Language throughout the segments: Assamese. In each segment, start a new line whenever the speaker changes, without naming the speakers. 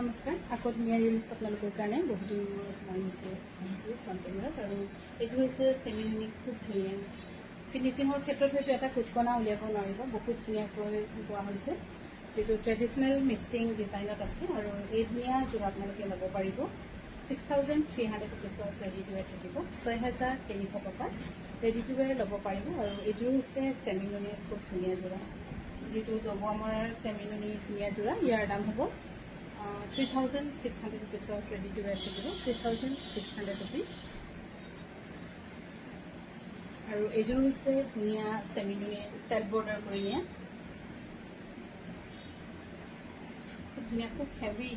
নমস্কাৰ আকৌ ধুনীয়া ৰিলচ আপোনালোকৰ কাৰণে বহুদিন মই নিজে আহিছোঁ ফ্ৰণ্ট কেমেৰাত আৰু এইটো হৈছে চেমি ইউনিক খুব ধুনীয়া ফিনিচিঙৰ ক্ষেত্ৰত হয়তো এটা কুটকনা উলিয়াব নোৱাৰিব বহুত ধুনীয়াকৈ বোৱা হৈছে যিটো ট্ৰেডিশ্যনেল মিচিং ডিজাইনত আছে আৰু এই ধুনীয়া যোৰা আপোনালোকে ল'ব পাৰিব 6,300 ৰুপিছত ৰেডি টু ৱেৰ থাকিব 6,300 টকাত ৰেডি টু ৱেৰ ল'ব পাৰিব আৰু এইযোৰ হৈছে চেমি ইউনিক খুব ধুনীয়া যোৰা যিটো দবমৰ চেমি ইউনিক ধুনীয়া যোৰা ইয়াৰ দাম হ'ব 3,600 ৰুপিছত ৰেডি টু ৱেৰ থাকিব 3,600 ৰুপিজ আৰু এইযোৰ হৈছে ধুনীয়া চেমি ইউনিক চেল্ফ বৰ্ডাৰ কৰি নিয়া খুব ধুনীয়া খুব হেভি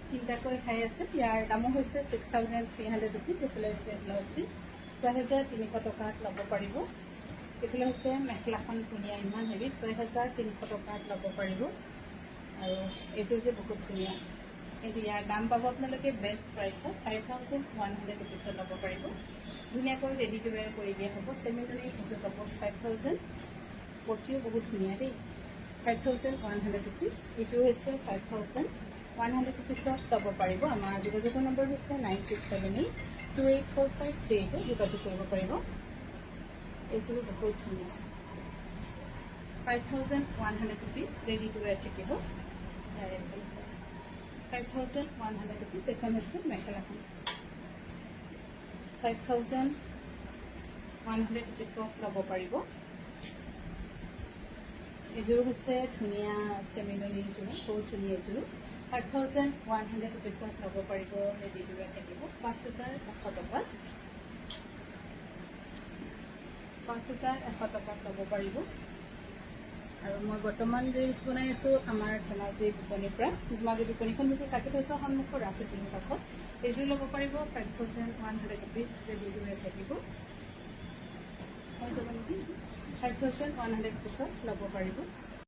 তিনিটাকৈ খাই আছে ইয়াৰ দামো হৈছে 6,300 ৰুপিজ এইফালে হৈছে ব্লাউজ পিচ 6,300 টকাত ল'ব পাৰিব এইফালে হৈছে মেখেলাখন ধুনীয়া ইমান হেভি 6,300 টকাত ল'ব পাৰিব আৰু এইযোৰ যে বহুত ধুনীয়া কিন্তু ইয়াৰ দাম পাব আপোনালোকে বেষ্ট প্ৰাইচত 5,100 ৰুপিছত ল'ব পাৰিব ধুনীয়াকৈ ৰেডি টু ৱেৰ কৰি দিয়া হ'ব চেমি ইউনিক এইযোৰ ল'ব 5,000 পটিও বহুত ধুনীয়া দেই 5,100 ৰুপিজ এইটো হৈছে 5,100 ৰুপিছত ল'ব পাৰিব আমাৰ যোগাযোগৰ নম্বৰ হৈছে 9678284538 যোগাযোগ কৰিব পাৰিব এইযোৰ বহুত ধুনীয়া 5,100 ৰুপিজ ৰেডি টু ৱেৰ থাকিব 5,100 ৰুপিজ এখন হৈছে মেখেলাখন 5,100 ৰুপিছত ল'ব পাৰিব এইযোৰ হৈছে ধুনীয়া চেমি ইউনিক যোৰ বহুত ধুনীয়া এইযোৰ 5,100 ৰুপিছত ল'ব পাৰিব ৰেডি টু ৱেৰ থাকিব 5,100 টকাত 5,100 টকাত ল'ব পাৰিব আৰু মই বৰ্তমান ৰিলচ বনাই আছোঁ আমাৰ ধেমাজি বিপণীৰ পৰা ধেমাজি বিপণীখন হৈছে চাকিত হাউচৰ সন্মুখৰ ৰাজুতিৰ কাষত এইযোৰ ল'ব পাৰিব 5,100 ৰুপিজ ৰেডি টু ৱেৰ থাকিব 5,100 ৰুপিছত ল'ব পাৰিব